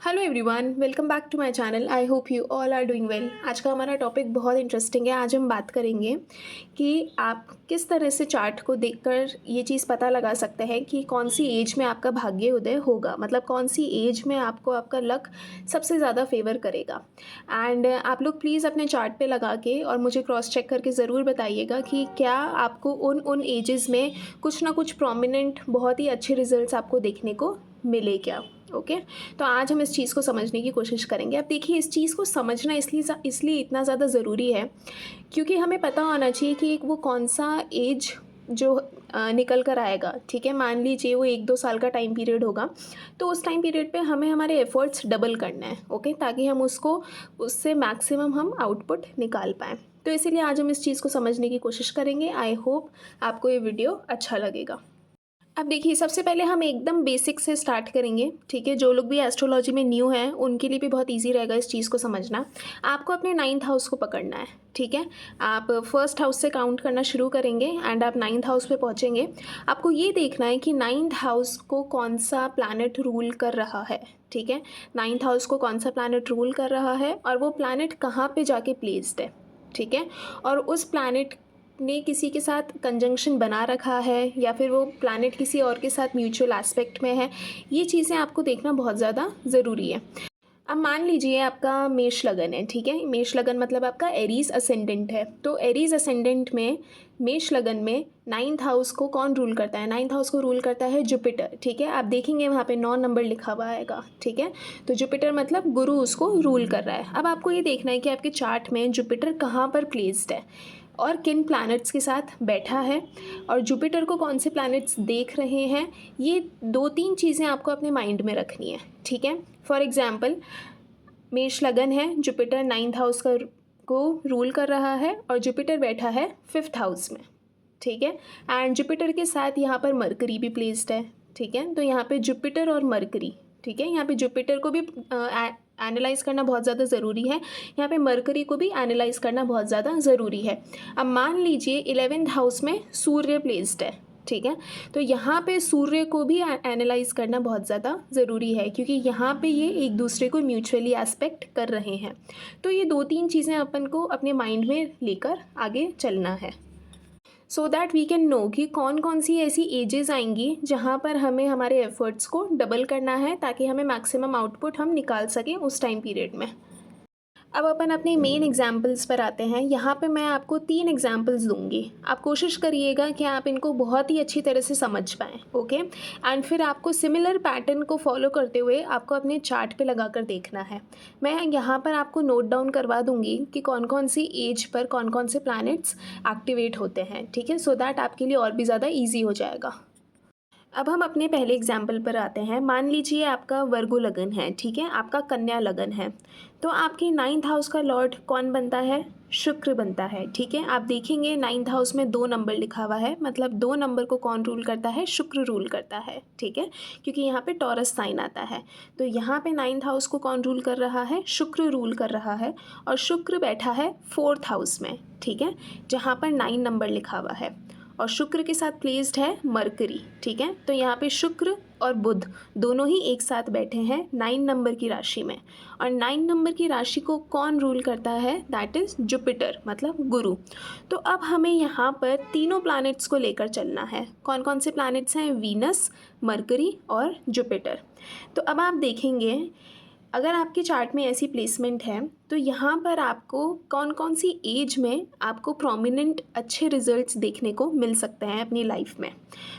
Hello everyone, welcome back to my channel. I hope you all are doing well. आज का हमारा topic बहुत interesting है। आज हम बात करेंगे कि आप किस तरह से चार्ट को देखकर ये चीज़ पता लगा सकते हैं कि कौन सी एज में आपका भाग्य उदय होगा, मतलब कौन सी एज में आपको आपका लक सबसे ज़्यादा फेवर करेगा। एंड आप लोग प्लीज़ अपने चार्ट पे लगा के और मुझे क्रॉस चेक करके ज़रूर बताइएगा कि क्या आपको उन उन एजेस में कुछ ना कुछ प्रोमिनेंट बहुत ही अच्छे रिजल्ट्स आपको देखने को मिले क्या। ओके तो आज हम इस चीज़ को समझने की कोशिश करेंगे। अब देखिए, इस चीज़ को समझना इसलिए इतना ज़्यादा ज़रूरी है क्योंकि हमें पता होना चाहिए कि एक वो कौन सा एज जो निकल कर आएगा। ठीक है, मान लीजिए वो 1-2 साल का टाइम पीरियड होगा, तो उस टाइम पीरियड पे हमें हमारे एफ़र्ट्स डबल करना है। ओके, ताकि हम उससे मैक्सिमम हम आउटपुट निकाल पाएँ। तो इसीलिए आज हम इस चीज़ को समझने की कोशिश करेंगे। आई होप आपको ये वीडियो अच्छा लगेगा। अब देखिए, सबसे पहले हम एकदम बेसिक से स्टार्ट करेंगे। ठीक है, जो लोग भी एस्ट्रोलॉजी में न्यू हैं उनके लिए भी बहुत इजी रहेगा इस चीज़ को समझना। आपको अपने 9th हाउस को पकड़ना है। ठीक है, आप फर्स्ट हाउस से काउंट करना शुरू करेंगे एंड आप 9th हाउस पे पहुंचेंगे। आपको ये देखना है कि 9th हाउस को कौन सा प्लैनेट रूल कर रहा है। ठीक है, 9th हाउस को कौन सा प्लैनेट रूल कर रहा है और वो प्लैनेट कहाँ पे जाके प्लेस्ड है। ठीक है, और उस प्लैनेट ने किसी के साथ कंजंक्शन बना रखा है या फिर वो प्लैनेट किसी और के साथ म्यूचुअल एस्पेक्ट में है। ये चीज़ें आपको देखना बहुत ज़्यादा ज़रूरी है। अब मान लीजिए आपका मेष लगन है। ठीक है, मेष लगन मतलब आपका एरीज असेंडेंट है। तो एरीज असेंडेंट में मेष लगन में 9th हाउस को कौन रूल करता है? 9th हाउस को रूल करता है जुपिटर। ठीक है, आप देखेंगे वहाँ पे 9 नंबर लिखा हुआ आएगा। ठीक है, तो जुपिटर मतलब गुरु उसको रूल कर रहा है। अब आपको ये देखना है कि आपके चार्ट में जुपिटर कहाँ पर प्लेस्ड है और किन प्लैनेट्स के साथ बैठा है और जुपिटर को कौन से प्लैनेट्स देख रहे हैं। ये 2-3 चीज़ें आपको अपने माइंड में रखनी है। ठीक है, फॉर एग्जाम्पल मेष लगन है, जुपिटर 9th हाउस को रूल कर रहा है और जुपिटर बैठा है 5th हाउस में। ठीक है, एंड जुपिटर के साथ यहाँ पर मरकरी भी प्लेस्ड है। ठीक है, तो यहाँ पे जुपिटर और मरकरी, ठीक है, यहाँ पे जुपिटर को भी एनालाइज करना बहुत ज़्यादा ज़रूरी है, यहाँ पे मरकरी को भी एनालाइज करना बहुत ज़्यादा ज़रूरी है। अब मान लीजिए 11th हाउस में सूर्य प्लेस्ड है। ठीक है, तो यहाँ पे सूर्य को भी एनालाइज करना बहुत ज़्यादा ज़रूरी है क्योंकि यहाँ पे ये एक दूसरे को म्यूचुअली एस्पेक्ट कर रहे हैं। तो ये 2-3 चीज़ें अपन को अपने माइंड में लेकर आगे चलना है so that we can know कि कौन कौन सी ऐसी एजेस आएंगी जहाँ पर हमें हमारे एफर्ट्स को डबल करना है ताकि हमें मैक्सिमम आउटपुट हम निकाल सकें उस टाइम पीरियड में। अब अपन अपने मेन एग्जाम्पल्स पर आते हैं। यहाँ पे मैं आपको 3 एग्जाम्पल्स दूंगी। आप कोशिश करिएगा कि आप इनको बहुत ही अच्छी तरह से समझ पाएँ। ओके, एंड फिर आपको सिमिलर पैटर्न को फॉलो करते हुए आपको अपने चार्ट पे लगा कर देखना है। मैं यहाँ पर आपको नोट डाउन करवा दूंगी कि कौन कौन सी एज पर कौन कौन से प्लैनेट्स एक्टिवेट होते हैं। ठीक है, सो दैट आपके लिए और भी ज़्यादा ईजी हो जाएगा। अब हम अपने पहले एग्जाम्पल पर आते हैं। मान लीजिए आपका वर्गो लगन है। ठीक है, आपका कन्या लगन है। तो आपके 9th हाउस का लॉर्ड कौन बनता है? शुक्र बनता है। ठीक है, आप देखेंगे 9th हाउस में 2 नंबर लिखा हुआ है, मतलब 2 नंबर को कौन रूल करता है? शुक्र रूल करता है। ठीक है, क्योंकि यहाँ पे टॉरस साइन आता है। तो यहाँ पे 9th हाउस को कौन रूल कर रहा है? शुक्र रूल कर रहा है और शुक्र बैठा है 4th हाउस में। ठीक है, जहाँ पर 9 नंबर लिखा हुआ है और शुक्र के साथ प्लेस्ड है मरकरी। ठीक है, तो यहाँ पे शुक्र और बुध दोनों ही एक साथ बैठे हैं 9 नंबर की राशि में और 9 नंबर की राशि को कौन रूल करता है? दैट इज़ जुपिटर, मतलब गुरु। तो अब हमें यहाँ पर तीनों प्लैनेट्स को लेकर चलना है। कौन कौन से प्लैनेट्स हैं? वीनस, मरकरी और जुपिटर। तो अब आप देखेंगे अगर आपके चार्ट में ऐसी प्लेसमेंट है तो यहाँ पर आपको कौन कौन सी एज में आपको प्रोमिनेंट अच्छे रिजल्ट्स देखने को मिल सकते हैं अपनी लाइफ में।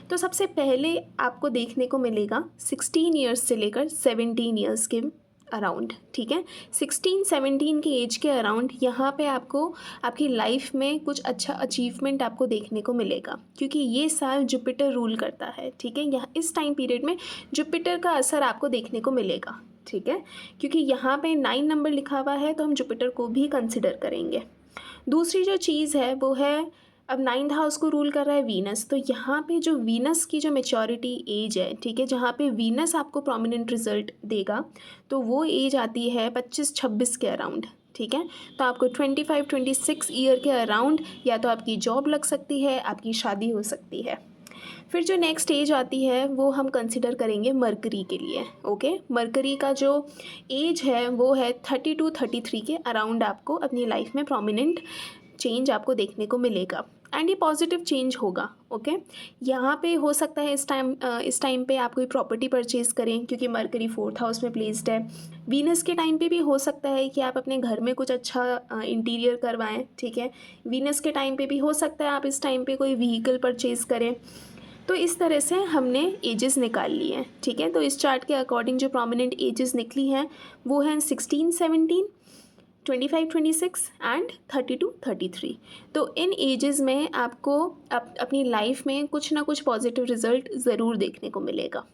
तो सबसे पहले आपको देखने को मिलेगा 16 ईयर्स से लेकर 17 ईयर्स के अराउंड। ठीक है, 16-17 के एज के अराउंड यहाँ पे आपको आपकी लाइफ में कुछ अच्छा अचीवमेंट आपको देखने को मिलेगा क्योंकि ये साल जुपिटर रूल करता है। ठीक है, यहाँ इस टाइम पीरियड में जुपिटर का असर आपको देखने को मिलेगा। ठीक है, क्योंकि यहाँ पे 9 नंबर लिखा हुआ है तो हम जुपिटर को भी कंसिडर करेंगे। दूसरी जो चीज़ है वो है, अब 9th हाउस को रूल कर रहा है वीनस। तो यहाँ पे जो वीनस की जो मेच्योरिटी एज है, ठीक है, जहाँ पे वीनस आपको प्रोमिनेंट रिजल्ट देगा तो वो एज आती है 25-26 के अराउंड। ठीक है, तो आपको 25-26 ईयर के अराउंड या तो आपकी जॉब लग सकती है, आपकी शादी हो सकती है। फिर जो नेक्स्ट एज आती है वो हम कंसिडर करेंगे मरकरी के लिए। ओके, मरकरी का जो एज है वो है 30 to 33 के अराउंड आपको अपनी लाइफ में प्रोमिनेंट चेंज आपको देखने को मिलेगा एंड ये पॉजिटिव चेंज होगा। ओके, यहाँ पे हो सकता है इस टाइम पे आप कोई प्रॉपर्टी परचेज़ करें क्योंकि मरकरी 4th हाउस में प्लेस्ड है। वीनस के टाइम पे भी हो सकता है कि आप अपने घर में कुछ अच्छा इंटीरियर करवाएं। ठीक है, वीनस के टाइम पे भी हो सकता है आप इस टाइम पे कोई व्हीकल परचेज़ करें। तो इस तरह से हमने एजेस निकाल लिए हैं। ठीक है, तो इस चार्ट के अकॉर्डिंग जो प्रोमिनेंट एजेस निकली हैं वो हैं 16, 17, 25, 26 एंड 30 to 33। तो इन एजेस में आपको अपनी लाइफ में कुछ ना कुछ पॉजिटिव रिजल्ट ज़रूर देखने को मिलेगा।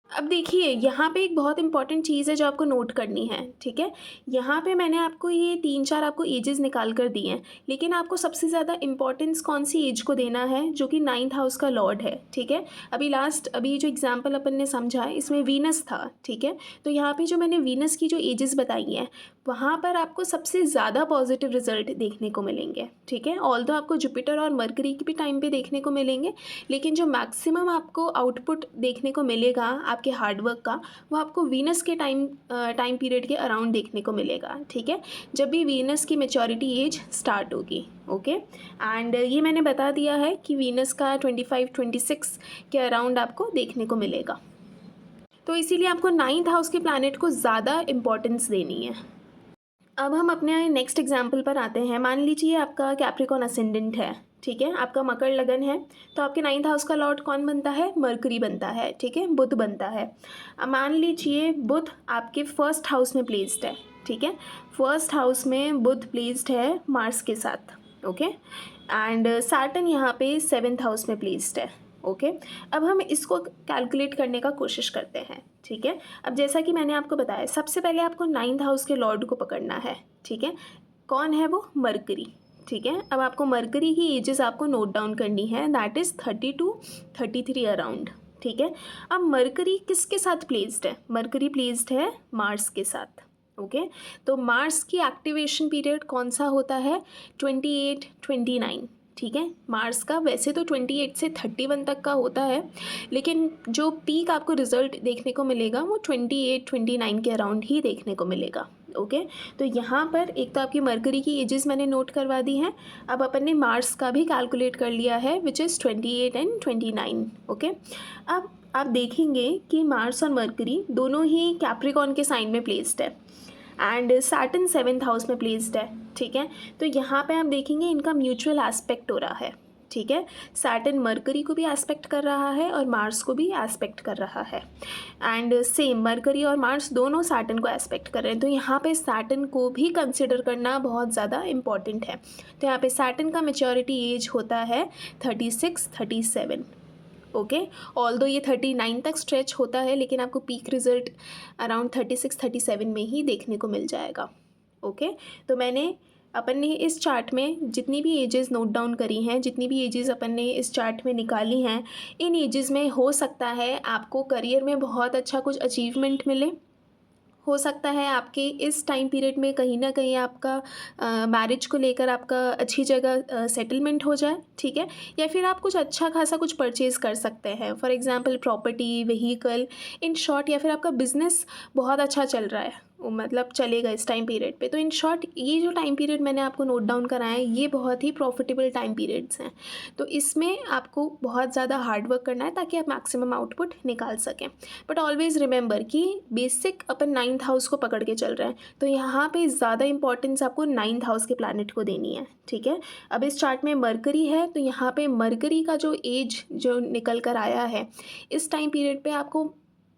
अब देखिए, यहाँ पे एक बहुत इंपॉर्टेंट चीज़ है जो आपको नोट करनी है। ठीक है, यहाँ पे मैंने आपको ये 3-4 आपको एजेस निकाल कर दिए हैं, लेकिन आपको सबसे ज़्यादा इंपॉर्टेंस कौन सी एज को देना है, जो कि 9th हाउस का लॉर्ड है। ठीक है, अभी जो एग्जांपल अपन ने समझा है इसमें वीनस था। ठीक है, तो यहाँ पे जो मैंने वीनस की जो एजेस बताई हैं वहाँ पर आपको सबसे ज़्यादा पॉजिटिव रिजल्ट देखने को मिलेंगे। ठीक है, ऑल्दो आपको जुपिटर और मरकरी के भी टाइम पे देखने को मिलेंगे, लेकिन जो मैक्सिमम आपको आउटपुट देखने को मिलेगा आपके हार्डवर्क का वो आपको वीनस के टाइम पीरियड के अराउंड देखने को मिलेगा। ठीक है, जब भी वीनस की मैच्योरिटी एज स्टार्ट होगी। ओके, एंड ये मैंने बता दिया है कि वीनस का 25, 26 के अराउंड आपको देखने को मिलेगा। तो इसीलिए आपको 9th हाउस के प्लैनेट को ज़्यादा इम्पोर्टेंस देनी है। अब हम अपने नेक्स्ट एग्जाम्पल पर आते हैं। मान लीजिए आपका कैप्रिकॉन असेंडेंट है। ठीक है, आपका मकर लगन है, तो आपके 9th हाउस का लॉर्ड कौन बनता है? मरकरी बनता है। ठीक है, बुध बनता है। अब मान लीजिए बुध आपके फर्स्ट हाउस में प्लेस्ड है। ठीक है, फर्स्ट हाउस में बुध प्लेस्ड है मार्स के साथ। ओके, एंड सैटर्न यहाँ पे 7th हाउस में प्लेस्ड है। ओके, अब हम इसको कैलकुलेट करने का कोशिश करते हैं। ठीक है, अब जैसा कि मैंने आपको बताया, सबसे पहले आपको 9th हाउस के लॉर्ड को पकड़ना है। ठीक है, कौन है वो? मरकरी। ठीक है, अब आपको मरकरी की एजेस आपको नोट डाउन करनी है, दैट इज़ 30 to 33 अराउंड। ठीक है, अब मरकरी किसके साथ प्लेस्ड है? मरकरी प्लेस्ड है मार्स के साथ। ओके, तो मार्स की एक्टिवेशन पीरियड कौन सा होता है? 28, 29। ठीक है, मार्स का वैसे तो 28 से 31 तक का होता है, लेकिन जो पीक आपको रिजल्ट देखने को मिलेगा वो 28, 29 के अराउंड ही देखने को मिलेगा। ओके, तो यहाँ पर एक तो आपकी मरकरी की एजेस मैंने नोट करवा दी हैं। अब अपन ने मार्स का भी कैलकुलेट कर लिया है, विच इज़ 28 एंड 29। ओके, अब आप देखेंगे कि मार्स और मरकरी दोनों ही कैप्रिकॉन के साइन में प्लेस्ड है एंड सैटर्न 7th हाउस में प्लेस्ड है। ठीक है, तो यहाँ पे आप देखेंगे इनका म्यूचुअल एस्पेक्ट हो रहा है। ठीक है, सैटर्न मरकरी को भी एस्पेक्ट कर रहा है और मार्स को भी एस्पेक्ट कर रहा है, एंड सेम मरकरी और मार्स दोनों सैटर्न को एस्पेक्ट कर रहे हैं। तो यहाँ पे सैटर्न को भी कंसिडर करना बहुत ज़्यादा इम्पॉर्टेंट है। तो यहाँ पे सैटर्न का मैच्योरिटी एज होता है 36, 37। ओके, ऑल्दो ये 39 तक स्ट्रेच होता है, लेकिन आपको पीक रिजल्ट अराउंड 36, 37 में ही देखने को मिल जाएगा। ओके, तो अपन ने इस चार्ट में जितनी भी एजेस नोट डाउन करी हैं, जितनी भी एजेस अपन ने इस चार्ट में निकाली हैं, इन एजेस में हो सकता है आपको करियर में बहुत अच्छा कुछ अचीवमेंट मिले। हो सकता है आपके इस टाइम पीरियड में कहीं ना कहीं आपका मैरिज को लेकर आपका अच्छी जगह सेटलमेंट हो जाए। ठीक है, या फिर आप कुछ अच्छा खासा कुछ परचेज़ कर सकते हैं, for example property, vehicle, in short, या फिर आपका बिजनेस बहुत अच्छा चल रहा है, मतलब चलेगा इस टाइम पीरियड पे। तो इन शॉर्ट ये जो टाइम पीरियड मैंने आपको नोट डाउन कराया है ये बहुत ही प्रॉफिटेबल टाइम पीरियड्स हैं। तो इसमें आपको बहुत ज़्यादा हार्ड वर्क करना है ताकि आप मैक्सिमम आउटपुट निकाल सकें। बट ऑलवेज़ रिमेंबर कि बेसिक अपन 9th हाउस को पकड़ के चल रहे हैं, तो यहाँ पे ज़्यादा इंपॉर्टेंस आपको 9th हाउस के प्लैनेट को देनी है। ठीक है, अब इस चार्ट में मरकरी है, तो यहाँ पे मरकरी का जो एज जो निकल कर आया है इस टाइम पीरियड पे आपको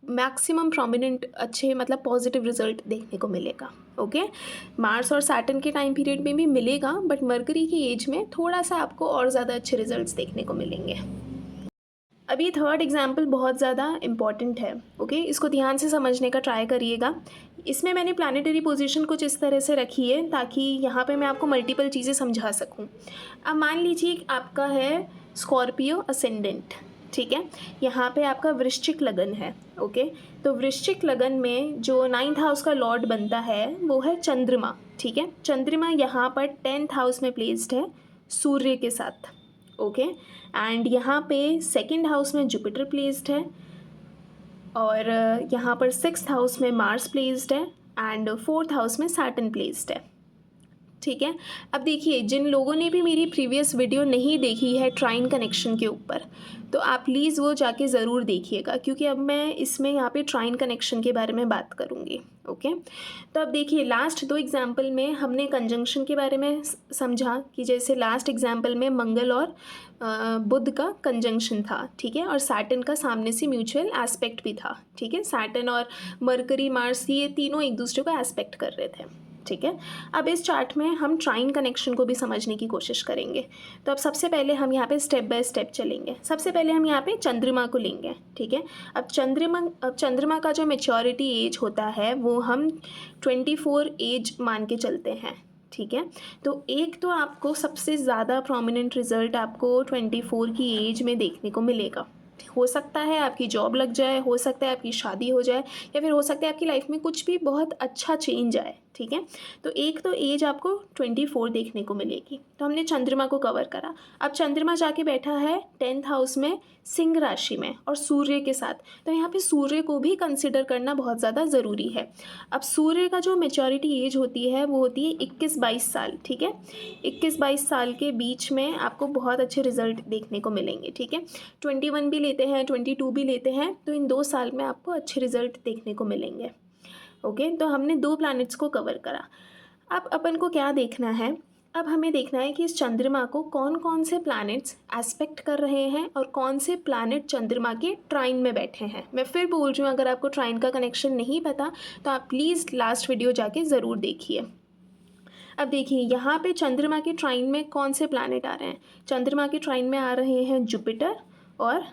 मैक्सिमम प्रोमिनेंट अच्छे मतलब पॉजिटिव रिजल्ट देखने को मिलेगा। ओके, मार्स और सैटर्न के टाइम पीरियड में भी मिलेगा, बट मरकरी की एज में थोड़ा सा आपको और ज़्यादा अच्छे रिजल्ट्स देखने को मिलेंगे। अभी थर्ड एग्जाम्पल बहुत ज़्यादा इम्पॉर्टेंट है। ओके, इसको ध्यान से समझने का ट्राई करिएगा। इसमें मैंने प्लानिटरी पोजीशन कुछ इस तरह से रखी है ताकि यहाँ पे मैं आपको मल्टीपल चीज़ें समझा सकूँ। अब मान लीजिए आपका है स्कॉर्पियो असेंडेंट। ठीक है, यहाँ पे आपका वृश्चिक लगन है। ओके, तो वृश्चिक लगन में जो 9th हाउस का लॉर्ड बनता है वो है चंद्रमा। ठीक है, चंद्रमा यहाँ पर 10th हाउस में प्लेस्ड है सूर्य के साथ। ओके। एंड यहाँ पे सेकंड हाउस में जुपिटर प्लेस्ड है और यहाँ पर सिक्स्थ हाउस में मार्स प्लेस्ड है एंड फोर्थ हाउस में सैटर्न प्लेस्ड है। ठीक है, अब देखिए जिन लोगों ने भी मेरी प्रीवियस वीडियो नहीं देखी है ट्राइन कनेक्शन के ऊपर, तो आप प्लीज़ वो जाके ज़रूर देखिएगा, क्योंकि अब मैं इसमें यहाँ पे ट्राइन कनेक्शन के बारे में बात करूँगी। ओके, तो अब देखिए लास्ट दो एग्जाम्पल में हमने कंजंक्शन के बारे में समझा कि जैसे लास्ट एग्जाम्पल में मंगल और बुध का कंजंक्शन था, ठीक है, और सैटर्न का सामने से म्यूचुअल एस्पेक्ट भी था। ठीक है, सैटर्न और मरकरी मार्स ये तीनों एक दूसरे को एस्पेक्ट कर रहे थे। ठीक है, अब इस चार्ट में हम ट्राइन कनेक्शन को भी समझने की कोशिश करेंगे। तो अब सबसे पहले हम यहाँ पे स्टेप बाय स्टेप चलेंगे। सबसे पहले हम यहाँ पे चंद्रमा को लेंगे। ठीक है, अब चंद्रमा का जो मैच्योरिटी एज होता है वो हम 24 एज मान के चलते हैं। ठीक है, तो एक तो आपको सबसे ज़्यादा प्रोमिनेंट रिजल्ट आपको 24 की एज में देखने को मिलेगा। हो सकता है आपकी जॉब लग जाए, हो सकता है आपकी शादी हो जाए, या फिर हो सकता है आपकी लाइफ में कुछ भी बहुत अच्छा चेंज आए। ठीक है, तो एक तो एज आपको 24 देखने को मिलेगी। तो हमने चंद्रमा को कवर करा। अब चंद्रमा जाके बैठा है 10th हाउस में सिंह राशि में और सूर्य के साथ, तो यहाँ पे सूर्य को भी कंसिडर करना बहुत ज़्यादा ज़रूरी है। अब सूर्य का जो मैच्योरिटी एज होती है वो होती है 21-22 साल। ठीक है, 21-22 साल के बीच में आपको बहुत अच्छे रिजल्ट देखने को मिलेंगे। ठीक है, 21 भी लेते हैं, 22 भी लेते हैं, तो इन 2 साल में आपको अच्छे रिजल्ट देखने को मिलेंगे। ओके, तो हमने 2 प्लैनेट्स को कवर करा। अब अपन को क्या देखना है, अब हमें देखना है कि इस चंद्रमा को कौन कौन से प्लैनेट्स एस्पेक्ट कर रहे हैं और कौन से प्लैनेट चंद्रमा के ट्राइन में बैठे हैं। मैं फिर बोल रही हूँ, अगर आपको ट्राइन का कनेक्शन नहीं पता तो आप प्लीज़ लास्ट वीडियो जाके ज़रूर देखिए। अब देखिए यहाँ पे चंद्रमा के ट्राइन में कौन से प्लैनेट आ रहे हैं। चंद्रमा के ट्राइन में आ रहे हैं जुपिटर और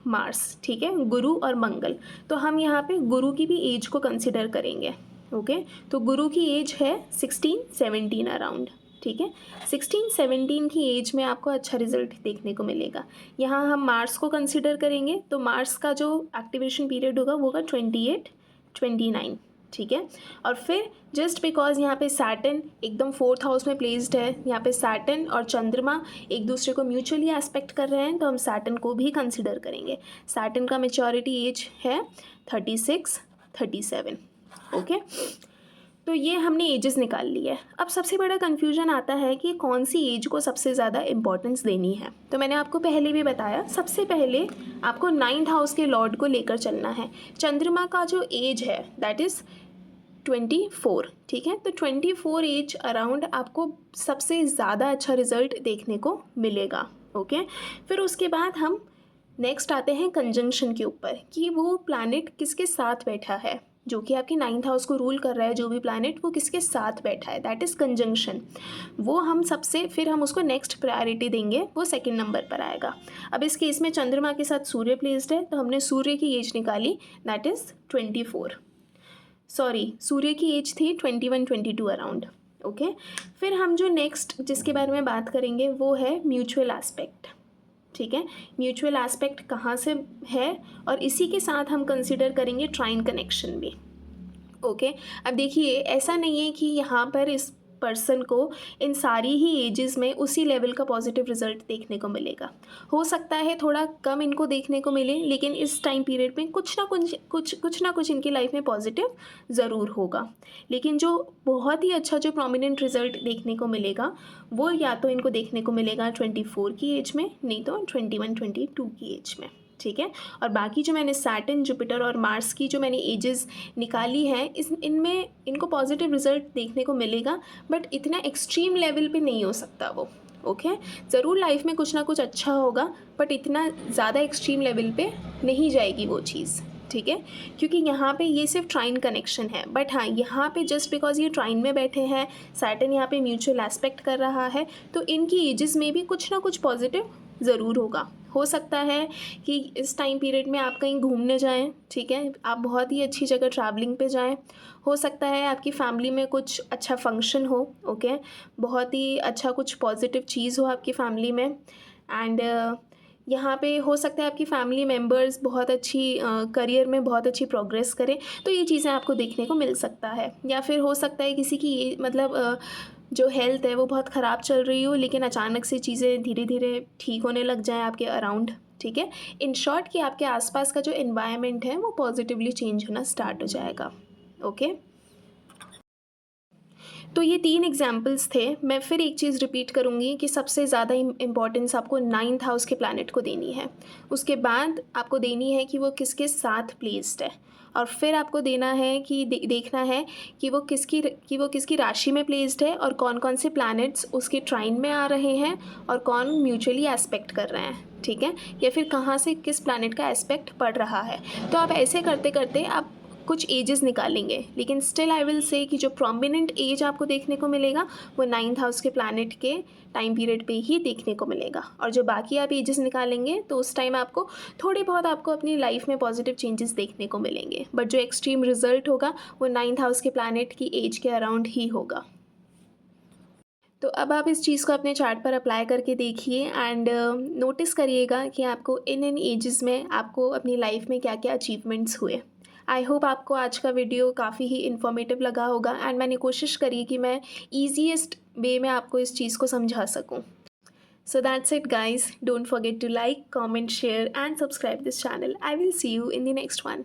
मार्स। ठीक है, गुरु और मंगल। तो हम यहाँ पे गुरु की भी एज को कंसिडर करेंगे। ओके, तो गुरु की एज है 16-17 अराउंड। ठीक है, 16-17 की एज में आपको अच्छा रिजल्ट देखने को मिलेगा। यहाँ हम मार्स को कंसिडर करेंगे, तो मार्स का जो एक्टिवेशन पीरियड होगा वो होगा 28-29। ठीक है, और फिर जस्ट बिकॉज यहाँ पे सैटर्न एकदम 4th हाउस में प्लेस्ड है, यहाँ पे सैटर्न और चंद्रमा एक दूसरे को म्यूचुअली एस्पेक्ट कर रहे हैं, तो हम सैटर्न को भी कंसिडर करेंगे। सैटर्न का मैच्योरिटी एज है 36-37। ओके, तो ये हमने एजेस निकाल ली है। अब सबसे बड़ा कन्फ्यूजन आता है कि कौन सी एज को सबसे ज़्यादा इम्पोर्टेंस देनी है। तो मैंने आपको पहले भी बताया, सबसे पहले आपको 9th हाउस के लॉर्ड को लेकर चलना है। चंद्रमा का जो एज है दैट इज़ 24। ठीक है, तो 24 एज अराउंड आपको सबसे ज़्यादा अच्छा रिजल्ट देखने को मिलेगा। ओके, फिर उसके बाद हम नेक्स्ट आते हैं कंजंक्शन के ऊपर कि वो प्लैनेट किसके साथ बैठा है, जो कि आपके 9th हाउस को रूल कर रहा है। जो भी प्लैनेट वो किसके साथ बैठा है दैट इज़ कंजंक्शन। वो हम सबसे फिर हम उसको नेक्स्ट प्रायोरिटी देंगे, वो सेकंड नंबर पर आएगा। अब इस केस में चंद्रमा के साथ सूर्य प्लेस्ड है, तो हमने सूर्य की एज निकाली दैट इज़ 24। सॉरी, सूर्य की एज थी 21-22 अराउंड। ओके, फिर हम जो नेक्स्ट जिसके बारे में बात करेंगे वो है म्यूचुअल एस्पेक्ट। ठीक है, म्यूचुअल एस्पेक्ट कहाँ से है, और इसी के साथ हम कंसिडर करेंगे ट्राइन कनेक्शन भी। ओके, अब देखिए ऐसा नहीं है कि यहाँ पर इस पर्सन को इन सारी ही एजेस में उसी लेवल का पॉजिटिव रिजल्ट देखने को मिलेगा। हो सकता है थोड़ा कम इनको देखने को मिले, लेकिन इस टाइम पीरियड में कुछ ना कुछ इनकी लाइफ में पॉजिटिव ज़रूर होगा। लेकिन जो बहुत ही अच्छा जो प्रोमिनेंट रिजल्ट देखने को मिलेगा वो या तो इनको देखने को मिलेगा 24 की एज में, नहीं तो 21-22 की एज में। ठीक है, और बाकी जो मैंने सैटर्न, जुपिटर और मार्स की जो मैंने एजेस निकाली हैं इनमें इनको पॉजिटिव रिजल्ट देखने को मिलेगा, बट इतना एक्सट्रीम लेवल पे नहीं हो सकता वो। ओके, ज़रूर लाइफ में कुछ ना कुछ अच्छा होगा, बट इतना ज़्यादा एक्सट्रीम लेवल पे नहीं जाएगी वो चीज़। ठीक है, क्योंकि यहाँ पे ये सिर्फ ट्राइन कनेक्शन है, बट हाँ यहाँ पे जस्ट बिकॉज ये ट्राइन में बैठे हैं, सैटर्न यहाँ पे म्यूचुअल एस्पेक्ट कर रहा है, तो इनकी एजेस में भी कुछ ना कुछ पॉजिटिव ज़रूर होगा। हो सकता है कि इस टाइम पीरियड में आप कहीं घूमने जाएं, ठीक है, आप बहुत ही अच्छी जगह ट्रैवलिंग पे जाएं। हो सकता है आपकी फैमिली में कुछ अच्छा फंक्शन हो, ओके, बहुत ही अच्छा कुछ पॉजिटिव चीज़ हो आपकी फैमिली में। एंड यहाँ पे हो सकता है आपकी फैमिली मेम्बर्स बहुत अच्छी करियर में बहुत अच्छी प्रोग्रेस करें, तो ये चीज़ें आपको देखने को मिल सकता है। या फिर हो सकता है किसी की मतलब जो हेल्थ है वो बहुत ख़राब चल रही हो, लेकिन अचानक से चीज़ें धीरे धीरे ठीक होने लग जाएँ आपके अराउंड, ठीक है। इन शॉर्ट कि आपके आसपास का जो एनवायरनमेंट है वो पॉजिटिवली चेंज होना स्टार्ट हो जाएगा। ओके, तो ये 3 एग्जाम्पल्स थे। मैं फिर एक चीज़ रिपीट करूँगी कि सबसे ज़्यादा इम्पॉर्टेंस आपको 9th हाउस के प्लैनेट को देनी है। उसके बाद आपको देनी है कि वो किसके साथ प्लेस्ड है, और फिर आपको देना है कि देखना है कि वो किसकी राशि में प्लेस्ड है, और कौन-कौन से प्लैनेट्स उसके ट्राइन में आ रहे हैं, और कौन म्यूचुअली एस्पेक्ट कर रहे हैं, ठीक है? या फिर कहाँ से किस प्लैनेट का एस्पेक्ट पड़ रहा है। तो आप ऐसे करते-करते आप कुछ एजेस निकालेंगे, लेकिन स्टिल आई विल से कि जो प्रोमिनेंट एज आपको देखने को मिलेगा वो 9th हाउस के प्लैनेट के टाइम पीरियड पे ही देखने को मिलेगा। और जो बाकी आप एजेस निकालेंगे तो उस टाइम आपको थोड़ी बहुत आपको अपनी लाइफ में पॉजिटिव चेंजेस देखने को मिलेंगे, बट जो एक्सट्रीम रिजल्ट होगा वो 9th हाउस के प्लैनेट की एज के अराउंड ही होगा। तो अब आप इस चीज़ को अपने चार्ट पर अप्लाई करके देखिए एंड नोटिस करिएगा कि आपको इन एजेस में आपको अपनी लाइफ में क्या क्या अचीवमेंट्स हुए। आई होप आपको आज का वीडियो काफ़ी ही इन्फॉर्मेटिव लगा होगा, एंड मैंने कोशिश करी कि मैं ईजीएस्ट वे में आपको इस चीज़ को समझा सकूं। So that's it guys, don't forget to like, comment, share and subscribe this channel. I will see you in the next one.